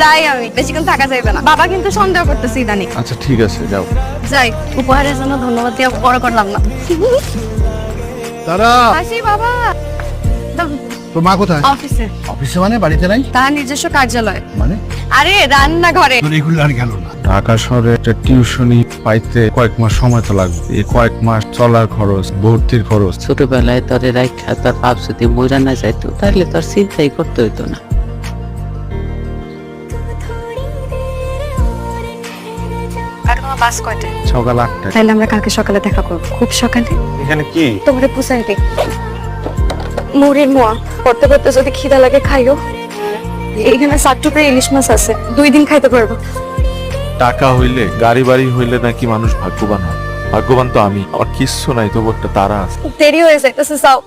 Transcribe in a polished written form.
যাই, আমি বেশিক্ষণ থাকা যাইবে না, বাবা কিন্তু সন্দেহ করতেছে ইদানি। আচ্ছা ঠিক আছে, যাও। যাই, উপহারের জন্য ধন্যবাদ দিয়ে বড় করলাম না। তারা আসি বাবা। তোর মা কোথায়? অফিসে। অফিসে মানে বাড়িতে নাই? তার নিজস্ব কার্যালয়। মানে আরে রান্নাঘরে। তোর এগুলো আর গেল না। ঢাকা শহরে একটা টিউশনি পাইতে কয়েক মাস সময় তো লাগবে। এই কয়েক মাস চলার খরচ, ভর্তির খরচ। ছোটবেলায় তোরে রাখা তোর বাপ যদি মইরা না যাইতো তাহলে তোর চিন্তাই করতে হইতো না। বাস কয়টায়? সকাল 8টায়। তাইলে আমরা কালকে সকালে দেখা করবো, খুব সকালে। এখানে কি? তোমারে পুষাই দিই মুড়ির মোয়া। পড়তে পড়তে যদি খিদা লাগে খাইও। এইখানে 60 ইলিশ মাছ আছে, 2 দিন খাইতে পারবো। টাকা হইলে, গাড়ি বাড়ি হইলে নাকি মানুষ ভাগ্যবান হয়। ভাগ্যবান তো আমি, আমার কিচ্ছু নাই, তবু একটা তারা আছে। দেরি হয়ে যাইতেছে, যাও।